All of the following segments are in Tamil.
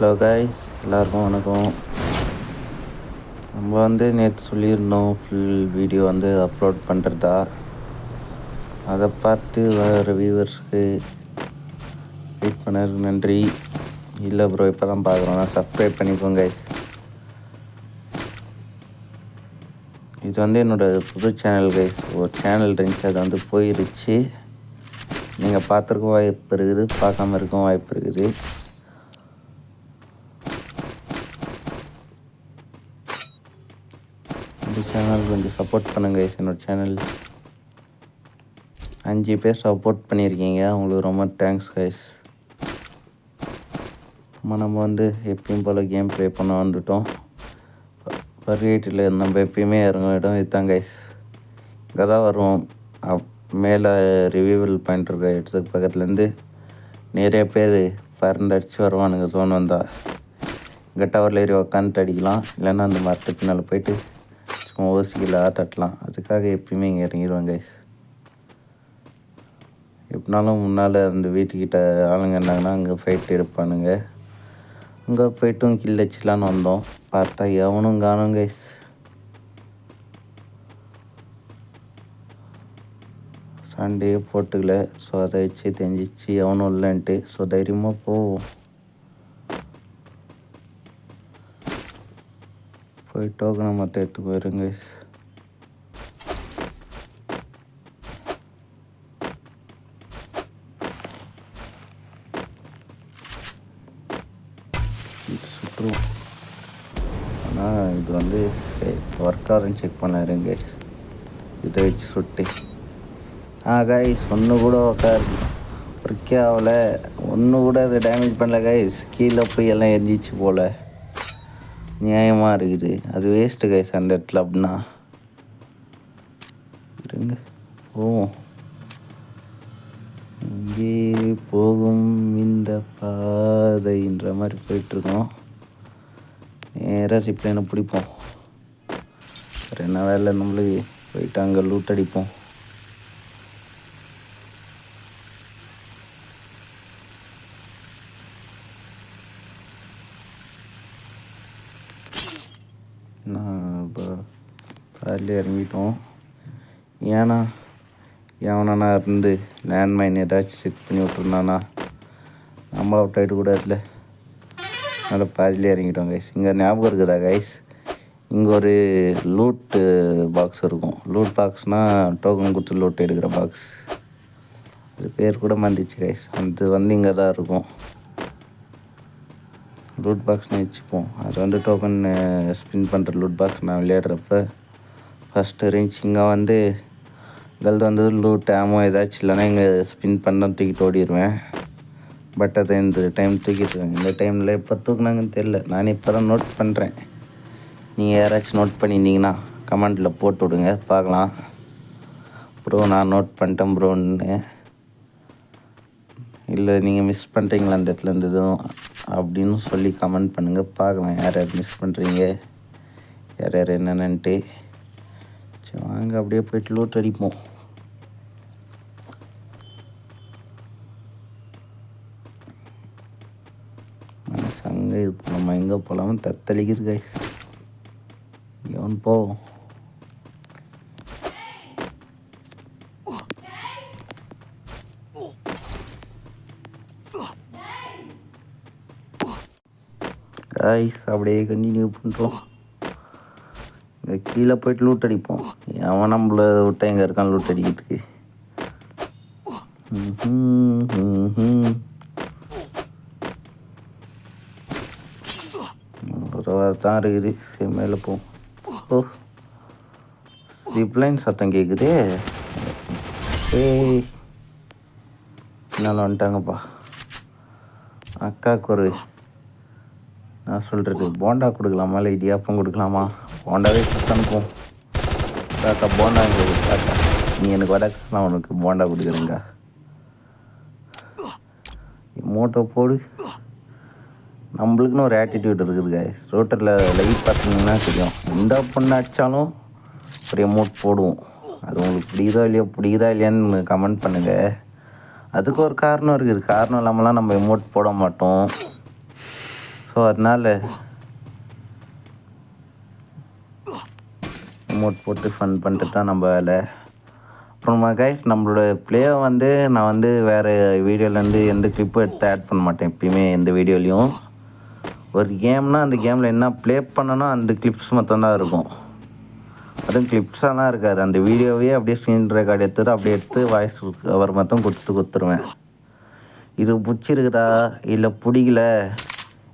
ஹலோ காய்ஸ், எல்லாருக்கும் வணக்கம். நம்ம நேற்று சொல்லியிருந்தோம் ஃபுல் வீடியோ அப்லோட் பண்ணுறதா. அதை பார்த்து வர வியூவர்ஸ்க்கு வெயிட் பண்ணதுக்கு நன்றி. இல்லை ப்ரோ, இப்போ தான் பார்க்குறோம், சப்ஸ்கிரைப் பண்ணிக்கோங்க கைஸ். இது என்னோடய புது சேனல் கைஸ். ஒரு சேனல் இருந்துச்சு, அது போயிருச்சு. நீங்கள் பார்த்துருக்க வாய்ப்பு இருக்குது, பார்க்காம இருக்க வாய்ப்பு இருக்குது. இந்த சேனல் கொஞ்சம் சப்போர்ட் பண்ணுங்கள் கைஸ். என்னோடய சேனல் 5 பேர் சப்போர்ட் பண்ணியிருக்கீங்க, உங்களுக்கு ரொம்ப தேங்க்ஸ் கைஸ். நம்ம எப்பயும் போல் கேம் ப்ளே பண்ண வந்துட்டோம். பர்கேட்டில் நம்ம எப்பயுமே இறங்க இடம் இதுதான் கைஸ். இங்கே தான் வருவோம். மேலே ரிவியூவல் பாயிண்ட் இருக்கிற இடத்துக்கு பக்கத்துலேருந்து நிறைய பேர் பறந்தடிச்சு வருவானுங்க. ஜோன் வந்தால் இங்கே டவரில் ஏறி உக்காந்துட்டு அடிக்கலாம், இல்லைன்னா அந்த மரத்து பின்னால் போயிட்டு சும்மா ஓசிக்கில் தட்டலாம். அதுக்காக எப்பயுமே இங்கே இறங்கிடுவாங்க கைஸ். எப்படினாலும் முன்னால் அந்த வீட்டுக்கிட்ட ஆளுங்க இருந்தாங்கன்னா அங்கே ஃபைட் எடுப்பானுங்க. அங்கே போய்ட்டும் கில் வச்சிடலான்னு வந்தோம், பார்த்தா எவனும் காணும் கைஸ். சண்டையே போட்டுக்கல. ஸோ அதை வச்சு தெரிஞ்சிச்சு எவனும் இல்லைன்ட்டு. ஸோ தைரியமாக போய் டோக்கனை மற்ற எடுத்து போயிருங்க கைஸ். சுற்றுவோம். ஆனால் இது ஒர்க் ஆகுதுன்னு செக் பண்ணாருங்க கைஸ். இதை வச்சு சுட்டு கைஸ் ஒன்று கூட ஒர்க்கே ஆகலை. ஒன்று கூட அதை டேமேஜ் பண்ணல கைஸ். கீழே போய் எல்லாம் எரிஞ்சிச்சு போல். நியாயமாக இருக்குது. அது வேஸ்ட்டு கைஸ் அந்த இடத்துல. அப்படின்னா இருங்க போவோம். இங்கே போகும் இந்த பாதைன்ற மாதிரி போயிட்டுருக்கோம். நேராக சிப்லைனை பிடிப்போம். வேறு என்ன வேலை நம்மளுக்கு? போயிட்டு அங்கே லூட் அடிப்போம். நான் இப்போ காலையில் இறங்கிட்டோம். ஏன்னா எவனா இருந்து லேண்ட்மைன் ஏதாச்சும் செட் பண்ணி விட்ருந்தானா நம்ம அவுட் ஆகிட்டு கூட இல்லை. அதனால் பாதிலே இறங்கிட்டோம் கைஸ். இங்கே ஞாபகம் இருக்குதா கைஸ், இங்கே ஒரு லூட்டு பாக்ஸ் இருக்கும். லூட் பாக்ஸ்னால் டோக்கன் கொடுத்து லூட் எடுக்கிற பாக்ஸ். அது பேர் கூட மறந்துச்சு கைஸ். அது இங்கே தான் இருக்கும். லூட் பாக்ஸ்னு வச்சுப்போம். அது டோக்கன் ஸ்பின் பண்ணுற லூட் பாக்ஸ். நான் விளையாடுறப்ப ஃபஸ்ட்டு இருந்துச்சு. இங்கே கல்து லூட் ஆமோ ஏதாச்சும் இல்லைன்னா இங்கே ஸ்பின் பண்ண தூக்கிட்டு ஓடிடுவேன். பட் அதை இந்த டைம் தூக்கிட்டுருவாங்க. இந்த டைமில் எப்போ தூக்குனாங்கன்னு தெரில. நான் இப்போ தான் நோட் பண்ணுறேன். நீங்கள் யாராச்சும் நோட் பண்ணியிருந்தீங்கன்னா கமெண்டில் போட்டு விடுங்க, பார்க்கலாம். ப்ரோ நான் நோட் பண்ணிட்டேன் ப்ரோன்னு. இல்லை நீங்கள் மிஸ் பண்ணுறீங்களா அந்த இடத்துல இருந்ததும் அப்படின்னு சொல்லி கமெண்ட் பண்ணுங்கள், பார்க்கலாம் யார் யார் மிஸ் பண்ணுறீங்க, யார் யார் என்னென்னன்ட்டு. சரி வாங்க அப்படியே போய்ட்டு லூட் அடிப்போம். மனசங்க இப்போ நம்ம எங்கே போகலாமல் தத்தளிக்குது கைஸ். எவன் போவோம். கைஸ் அப்படியே கண்டினியூ பண்ணுறோம். இங்கே கீழே போய்ட்டு லூட் அடிப்போம். அவன் நம்மள விட்டா எங்கே இருக்கான் லூட் அடிக்கிறதுக்கு. தான் இருக்குது. சரி மேலே போவோம். ஓ ஜிப்லைன் சத்தம் கேட்குதே. ஏய் என்னால் வந்துட்டாங்கப்பா. அக்காவுக்கு ஒரு நான் சொல்கிறது போண்டா கொடுக்கலாமா இல்லை இடியாப்பம் கொடுக்கலாமா? போண்டாவே கொடுத்தனுப்போம். காக்கா போண்டா காக்கா, நீ எனக்கு வடை, நான் உனக்கு போண்டா கொடுக்குறேங்க. மோட்டோ போடு. நம்மளுக்குன்னு ஒரு ஆட்டிடியூட் இருக்குது கைஸ். ரோட்டரில் லைட் பார்த்தீங்கன்னா தெரியும். எந்த பொண்ணு அடித்தாலும் ஒரு அமௌண்ட் போடுவோம். அது உங்களுக்கு பிடிக்குதா இல்லையான்னு கமெண்ட் பண்ணுங்கள். அதுக்கு ஒரு காரணம் இருக்குது. காரணம் இல்லாமலாம் நம்ம எமௌண்ட் போட மாட்டோம். ஸோ அதனால் அமௌண்ட் போட்டு ஃபன் பண்ணிட்டு தான் நம்ம வேலை. அப்புறமா கைஸ் நம்மளோட ப்ளேயை வந்து நான் வந்து வேறு வீடியோலேருந்து எந்த கிளிப்பும் எடுத்து ஆட் பண்ண மாட்டேன் எப்பயுமே எந்த வீடியோலையும். ஒரு கேம்னால் அந்த கேமில் என்ன ப்ளே பண்ணணும் அந்த கிளிப்ஸ் மட்டும்தான் இருக்கும். அதுவும் கிளிப்ஸெல்லாம் இருக்காது. அந்த வீடியோவே அப்படியே ஸ்க்ரீன் ரெக்கார்டு எடுத்துட்டு அப்படியே எடுத்து வாய்ஸ் கவர் மட்டும் கொடுத்துருவேன். இது பிடிச்சிருக்குதா இல்லை பிடிக்கல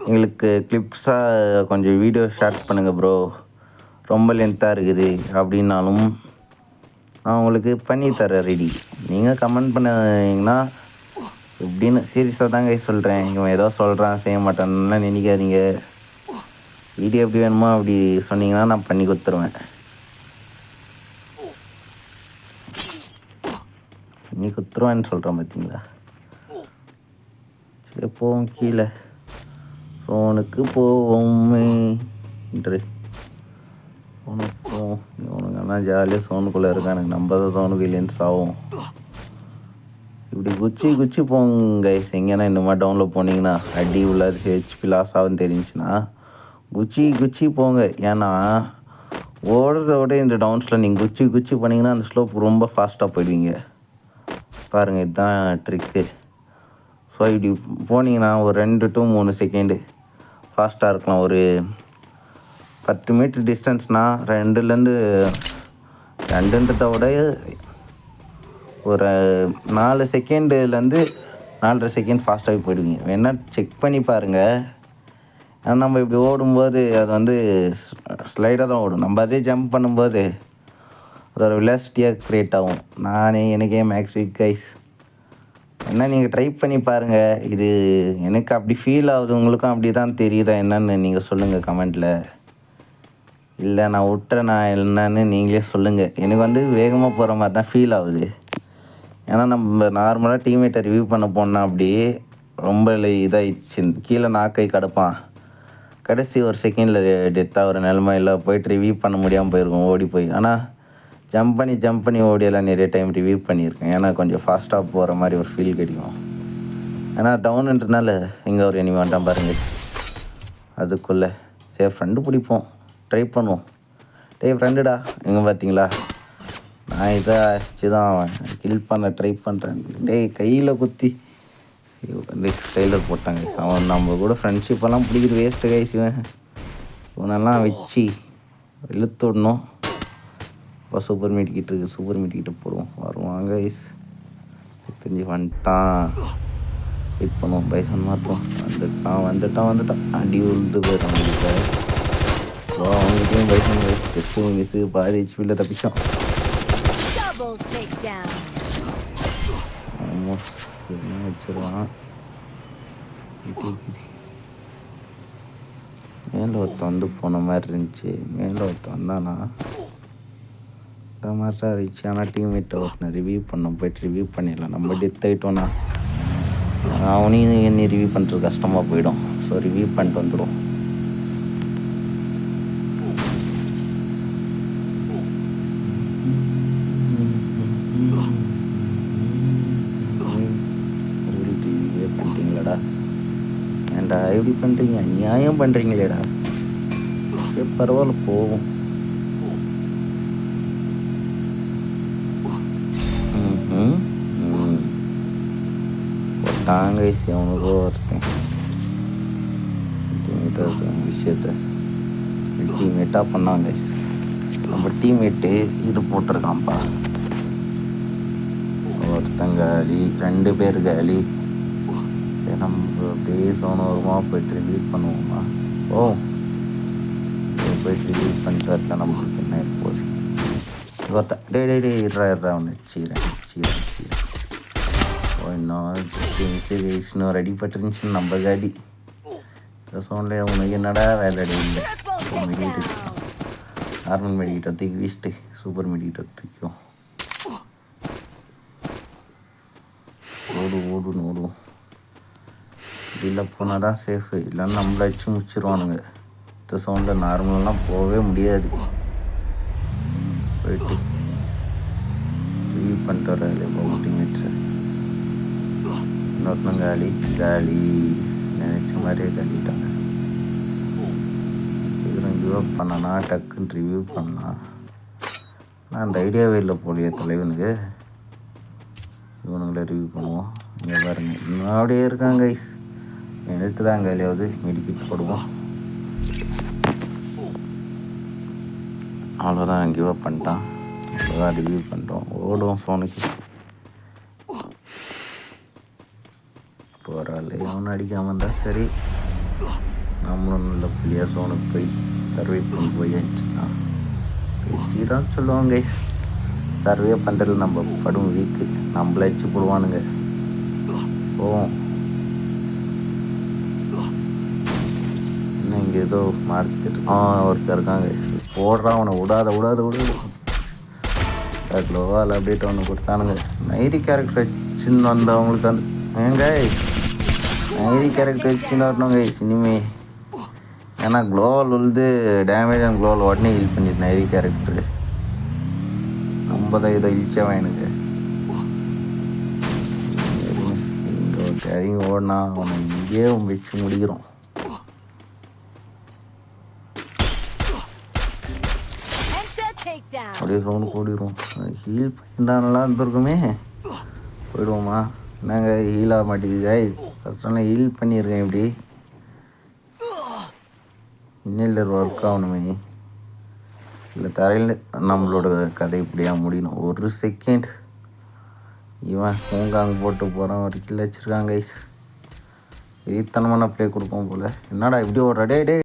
எங்களுக்கு கிளிப்ஸாக கொஞ்சம் வீடியோ ஷேர் பண்ணுங்கள் ப்ரோ, ரொம்ப லென்த்தாக இருக்குது அப்படின்னாலும் நான் உங்களுக்கு பண்ணித்தரேன் ரெடி. நீங்கள் கமெண்ட் பண்ணிங்கன்னா எப்படின்னு சீரியஸாக தாங்க சொல்கிறேன். இவன் ஏதோ சொல்கிறான் செய்ய மாட்டான்லாம் நினைக்காதீங்க. வீடியோ எப்படி வேணுமோ அப்படி சொன்னீங்கன்னா நான் பண்ணி கொடுத்துருவேன். பண்ணி கொடுத்துருவேன்னு சொல்கிறேன் பார்த்தீங்களா. சரி போவோம் கீழே ஃபோனுக்கு போவோமே என்று ஃபோனுக்கு போவோம். இவனுங்கன்னா ஜாலியாக சோனுக்குள்ளே இருக்கானுங்க, நம்ம தான் சோனுக்கு இல்லைன்னு சாவும். இப்படி குச்சி போங்க கைஸ். எங்கேனா இந்த மாதிரி டவுன்லோட் போனீங்கன்னா அடி உள்ளது ஹெச்பி லாஸ் ஆகுன்னு தெரிஞ்சுன்னா குச்சி போங்க. ஏன்னா ஓடுறத விட இந்த டவுன்ஸில் நீங்கள் குச்சி போனீங்கன்னா அந்த ஸ்லோப் ரொம்ப ஃபாஸ்ட்டாக போயிடுவீங்க. பாருங்கள் இதுதான் ட்ரிக்கு. ஸோ இப்படி போனீங்கன்னா ஒரு 2 to 3 செகண்டு ஃபாஸ்ட்டாக இருக்கலாம். ஒரு 10 மீட்டர் டிஸ்டன்ஸ்னால் 2ன்றதை விட ஒரு 4 செகண்டுலேருந்து 4.5 செகண்ட் ஃபாஸ்ட்டாகவே போயிடுவீங்க. வேணால் செக் பண்ணி பாருங்கள். ஆனால் நம்ம இப்படி ஓடும்போது அது வந்து ஸ்லைடாக தான் ஓடும். நம்ம அதே ஜம்ப் பண்ணும்போது அது ஒரு வெலாசிட்டியாக க்ரியேட் ஆகும். எனக்கே மேக்ஸ் வீக் கைஸ். என்ன நீங்கள் ட்ரை பண்ணி பாருங்கள். இது எனக்கு அப்படி ஃபீல் ஆகுது, உங்களுக்கும் அப்படி தான் தெரியுதா என்னன்னு நீங்கள் சொல்லுங்கள் கமெண்ட்டில். இல்லை நான் விட்டுறேன் நான் என்னன்னு நீங்களே சொல்லுங்கள். எனக்கு வந்து வேகமாக போகிற மாதிரி தான் ஃபீல் ஆகுது. ஏன்னா நம்ம நார்மலாக டீம்மேட்டை ரிவ்யூ பண்ண போனால் அப்படி ரொம்ப இதாகிடுச்சு. கீழே நாக்கை கிடப்பான். கடைசி ஒரு செகண்டில் டெத்தாக ஒரு நிலமையில் போய்ட்டு ரிவ்யூ பண்ண முடியாமல் போயிருக்கோம் ஓடி போய். ஆனால் ஜம்ப் பண்ணி ஓடியெல்லாம் நிறைய டைம் ரிவ்யூ பண்ணியிருக்கேன். ஏன்னா கொஞ்சம் ஃபாஸ்ட்டாக போகிற மாதிரி ஒரு ஃபீல் கிடைக்கும். ஏன்னா டவுனுன்றனால இங்கே ஒரு எனிமி வேண்டாம் பாருங்கள். அதுக்குள்ளே சரி ஃப்ரெண்டு பிடிப்போம், ட்ரை பண்ணுவோம். ஃப்ரெண்டுடா எங்கே பார்த்தீங்களா, நான் இதை அடிச்சு தான் கில் பண்ண ட்ரை பண்ணுறேன். கையில் குத்தி கையில் போட்டாங்க. அவன் நம்ம கூட ஃப்ரெண்ட்ஷிப்பெல்லாம் பிடிக்கிற வேஸ்ட்டு கைஸ். இவனெல்லாம் வச்சு இழுத்து விடணும். இப்போ சூப்பர் மீட் கிட்ட போடுவோம். வருவாங்க கைஸ். தெரிஞ்சு வந்துட்டான். வெயிட் பண்ணுவோம். பைசன் மாற்றோம். வந்துட்டான். அடி உழுது போயிடும் அவங்ககிட்ட. அவங்ககிட்டையும் பைசன் டெஸ்ட்டு மிஸ்ஸு பாதி ஹெச்பியில் தப்பிச்சோம். வச்சிருவான். மேலே ஒருத்தன் வந்து போன மாதிரி இருந்துச்சு. மேலே ஒருத்தன் வந்தானா இந்த மாதிரி தான் இருந்துச்சு. ஆனால் டீம்மேட்டை ஒருத்தனை ரிவ்யூ போயிட்டு ரிவ்யூ பண்ணிடலாம். நம்ம டெத் ஆகிட்டோன்னா அவனையும் என்ன ரிவ்யூ பண்ணுறது கஷ்டமாக போயிடும். ஸோ ரிவ்யூ பண்ணிட்டு வந்துடும். ஏன்டா எப்படி பண்ணுறீங்க, நியாயம் பண்ணுறீங்களேடா. சரி பரவாயில்ல போவோம். தாங்க அவனுக்கோ ஒருத்தன் விஷயத்த டீம்மேட்டாக பண்ணாங்க. நம்ம டீம்மேட்டு இது போட்டிருக்கான்ப்பா. ஒருத்தன் காலி, 2 பேர் காலி. சரி நம்ம அப்படியே சோனோரமாக போய்ட்டு ரிவ்யூ பண்ணுவோம்மா. போய்ட்டு ரிவ்யூ பண்ணிட்டு வரலாம். நம்மளுக்கு என்ன இருப்போது ஒருத்தன் இடறா அவனை சீரன் இன்னும் ரெடி பட்டுருந்துச்சு நம்ம காடி. சோனில் அவனுக்கு என்னடா வேலை இல்லை. நார்மல் மெடிக்கிட்ட தூக்கி வீசிட்டு சூப்பர் மெடிக்கிட்ட தூக்கிக்கும். ஓடுவோம். இப்படில போனால் தான் சேஃபு. இல்லைன்னா நம்மளை வச்சு முடிச்சிருவானுங்க. இந்த சவுண்டில் நார்மலெலாம் போகவே முடியாது. போயிட்டு ரிவ்யூ பண்ணிட்டு வர இல்லையா டீம்மேட்ஸை. இன்னொருத்தன் காலி நினச்ச மாதிரியே காலிட்டாங்க. கிவ் அப் பண்ணனா டக்குன்னு ரிவ்யூ பண்ணலாம். நான் அந்த ஐடியாவே இல்லை போலியே தலைவனுக்கு. இவனுங்களை ரிவ்யூ பண்ணுவோம். இங்கே பாருங்க இன்னும் அப்படியே இருக்காங்க கைஸ். எடுத்து தான் கையிலாவது மெடிக்கிட் போடுவோம். அவ்வளோதான் கிவ் அப் பண்ணிட்டான். அவ்வளோதான் ரிவ்யூ பண்ணிட்டோம். ஓடுவோம் ஃபோனுக்கு. போகிறாள் அவனை அடிக்காமல் இருந்தால் சரி. நம்மளும் நல்ல புள்ளியாக சோனுக்கு போய் சர்வே பண்ணி போயாச்சுன்னா பேச்சு தான் சொல்லுவாங்க. சர்வே பண்ணுறதுல நம்ம படும் வீக்கு நம்மள வச்சு போடுவானுங்க. போவோம். இன்னும் இங்கே ஏதோ மார்க்கெட் ஒருத்தர் இருக்காங்க. போடுறான் அவனை விடாத க்ளோவால் அப்டேட் ஒன்று கொடுத்தானுங்க. நைரி கேரக்டர் வச்சுன்னு வந்தவங்களுக்கு அந்த ஏங்க நைரி கேரக்டர் வச்சுன்னு வரணுங்க இனிமே. ஏன்னா க்ளோவல் வந்து டேமேஜ் அண்ட் க்ளோவல் உடனே ஹீல் பண்ணிட்டு நைரி கேரக்டரு 50 இதை இழிச்சவன் எனக்கு. இங்கே ஒரு கேரிங் ஓடினா அவனை இங்கேயே வச்சு முடிக்கிறோம். அப்படியே சவுண்டு கூடிடும். ஹீல் பண்ணிட்டானெல்லாம் இருந்திருக்குமே. போயிடுவோமா? என்னங்க ஹீல் ஆக மாட்டேங்குது. ஃபஸ்ட் ஹீல் பண்ணியிருக்கேன். இப்படி இன்னில் ஒர்க் ஆகணுமே. இல்லை தரையில் நம்மளோட கதை இப்படியா முடியணும். ஒரு செகண்ட் இவன் பூங்காங்க போட்டு போகிறான். ஒரு கில் வச்சுருக்காங்க கைஸ். வெறித்தனமான ப்ளே கொடுப்போம் போல். என்னடா இப்படி ஒரு டே